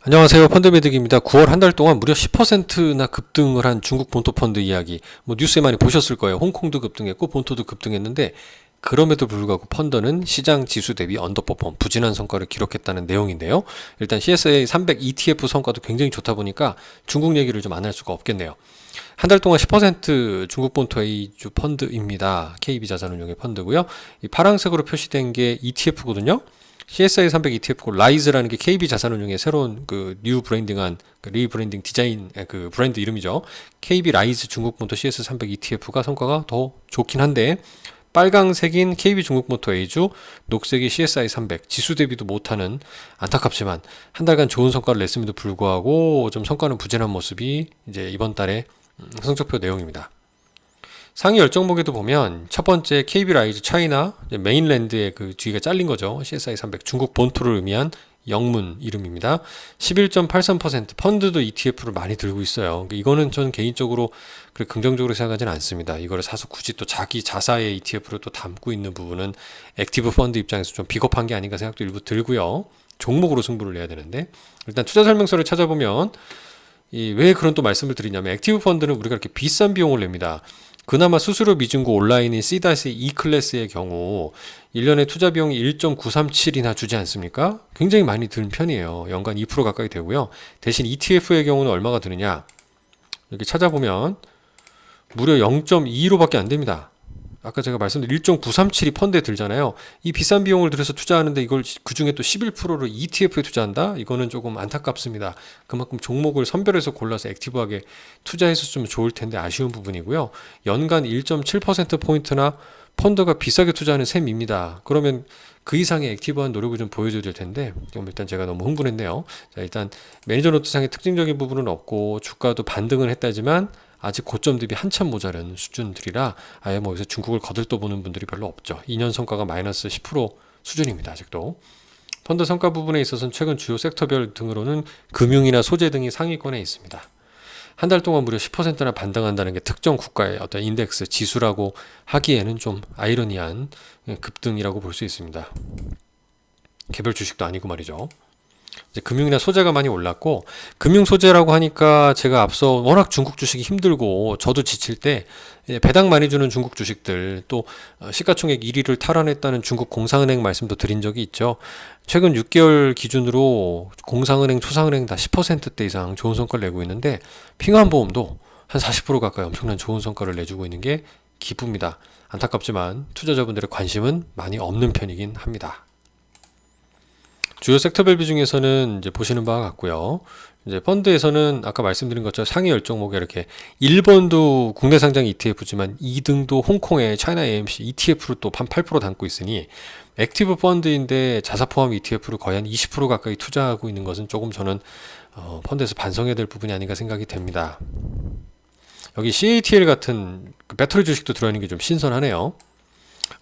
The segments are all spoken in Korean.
안녕하세요. 펀드매득입니다. 9월 한 달 동안 무려 10%나 급등을 한 중국 본토 펀드 이야기. 뉴스에 많이 보셨을 거예요. 홍콩도 급등했고 본토도 급등했는데 그럼에도 불구하고 펀드는 시장 지수 대비 언더퍼폼, 부진한 성과를 기록했다는 내용인데요. 일단 CSA 300 ETF 성과도 굉장히 좋다 보니까 중국 얘기를 좀 안 할 수가 없겠네요. 한 달 동안 10% 중국 본토 A주 펀드입니다. KB자산운용의 펀드고요. 이 파란색으로 표시된 게 ETF거든요. CSI 300 ETF고 라이즈라는 게 KB 자산운용의 새로운 뉴 브랜딩한 리브랜딩 디자인 브랜드 이름이죠. KB 라이즈 중국 본토 CS 300 ETF가 성과가 더 좋긴 한데 빨강색인 KB 중국 본토 A주, 녹색이 CSI 300 지수 대비도 못하는 안타깝지만 한 달간 좋은 성과를 냈음에도 불구하고 좀 성과는 부진한 모습이 이제 이번 달의 성적표 내용입니다. 상위 10종목에도 보면 첫 번째 KB 라이즈 차이나 메인랜드의 그 뒤가 잘린 거죠. CSI 300 중국 본토를 의미한 영문 이름입니다. 11.83% 펀드도 ETF를 많이 들고 있어요. 이거는 저는 개인적으로 긍정적으로 생각하지는 않습니다. 이거를 사서 굳이 또 자기 자사의 ETF를 또 담고 있는 부분은 액티브 펀드 입장에서 좀 비겁한 게 아닌가 생각도 일부 들고요. 종목으로 승부를 내야 되는데 일단 투자 설명서를 찾아보면 왜 그런 또 말씀을 드리냐면 액티브 펀드는 우리가 이렇게 비싼 비용을 냅니다. 그나마 수수료 미증고 온라인인 C-E 클래스의 경우 1년에 투자 비용이 1.937이나 주지 않습니까? 굉장히 많이 드는 편이에요. 연간 2% 가까이 되고요. 대신 ETF의 경우는 얼마가 드느냐? 이렇게 찾아보면 무려 0.22%밖에 안 됩니다. 아까 제가 말씀드린 1.937이 펀드에 들잖아요. 이 비싼 비용을 들여서 투자하는데 이걸 그 중에 또 11%를 ETF에 투자한다? 이거는 조금 안타깝습니다. 그만큼 종목을 선별해서 골라서 액티브하게 투자했었으면 좋을 텐데 아쉬운 부분이고요. 연간 1.7%포인트나 펀드가 비싸게 투자하는 셈입니다. 그러면 그 이상의 액티브한 노력을 좀 보여줘야 될 텐데 일단 제가 너무 흥분했네요. 자, 일단 매니저 노트상의 특징적인 부분은 없고 주가도 반등은 했다지만 아직 고점 대비 한참 모자른 수준들이라 아예 여기서 중국을 거들떠보는 분들이 별로 없죠. 2년 성과가 마이너스 10% 수준입니다. 아직도. 펀드 성과 부분에 있어서는 최근 주요 섹터별 등으로는 금융이나 소재 등이 상위권에 있습니다. 한 달 동안 무려 10%나 반등한다는 게 특정 국가의 어떤 인덱스 지수라고 하기에는 좀 아이러니한 급등이라고 볼 수 있습니다. 개별 주식도 아니고 말이죠. 이제 금융이나 소재가 많이 올랐고, 금융 소재라고 하니까 제가 앞서 워낙 중국 주식이 힘들고 저도 지칠 때 배당 많이 주는 중국 주식들, 또 시가총액 1위를 탈환했다는 중국 공상은행 말씀도 드린 적이 있죠. 최근 6개월 기준으로 공상은행, 초상은행 다 10%대 이상 좋은 성과를 내고 있는데 핑안보험도 한 40% 가까이 엄청난 좋은 성과를 내주고 있는 게 기쁩니다. 안타깝지만 투자자분들의 관심은 많이 없는 편이긴 합니다. 주요 섹터별 비중에서는 이제 보시는 바와 같고요. 이제 펀드에서는 아까 말씀드린 것처럼 상위 10종목에 이렇게 1번도 국내 상장 ETF지만 2등도 홍콩의 차이나 AMC ETF로 또 한 8% 담고 있으니 액티브 펀드인데 자사 포함 ETF를 거의 한 20% 가까이 투자하고 있는 것은 조금 저는 펀드에서 반성해야 될 부분이 아닌가 생각이 됩니다. 여기 CATL 같은 배터리 주식도 들어있는 게 좀 신선하네요.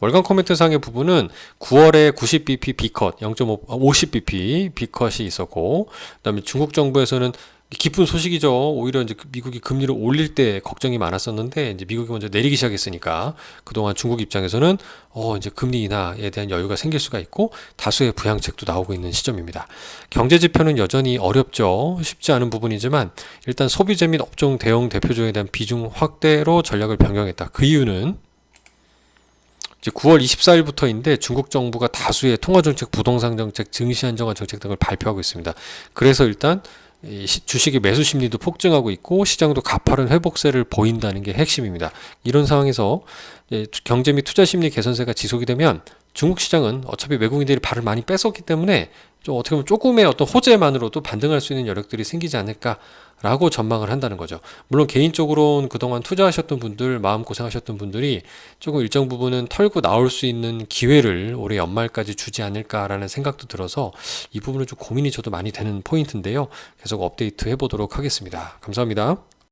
월간 코멘트 상의 부분은 9월에 90bp B컷, 0.5, 50bp B컷이 있었고, 그다음에 중국 정부에서는 기쁜 소식이죠. 오히려 이제 미국이 금리를 올릴 때 걱정이 많았었는데, 이제 미국이 먼저 내리기 시작했으니까, 그동안 중국 입장에서는, 이제 금리 인하에 대한 여유가 생길 수가 있고, 다수의 부양책도 나오고 있는 시점입니다. 경제 지표는 여전히 어렵죠. 쉽지 않은 부분이지만, 일단 소비재 및 업종 대형 대표종에 대한 비중 확대로 전략을 변경했다. 그 이유는, 이제 9월 24일부터인데 중국 정부가 다수의 통화정책, 부동산 정책, 증시 안정화 정책 등을 발표하고 있습니다. 그래서 일단 주식의 매수 심리도 폭증하고 있고 시장도 가파른 회복세를 보인다는 게 핵심입니다. 이런 상황에서 경제 및 투자 심리 개선세가 지속이 되면 중국 시장은 어차피 외국인들이 발을 많이 뺏었기 때문에 좀 어떻게 보면 조금의 어떤 호재만으로도 반등할 수 있는 여력들이 생기지 않을까라고 전망을 한다는 거죠. 물론 개인적으로는 그동안 투자하셨던 분들, 마음고생하셨던 분들이 조금 일정 부분은 털고 나올 수 있는 기회를 올해 연말까지 주지 않을까라는 생각도 들어서 이 부분은 좀 고민이 저도 많이 되는 포인트인데요. 계속 업데이트 해보도록 하겠습니다. 감사합니다.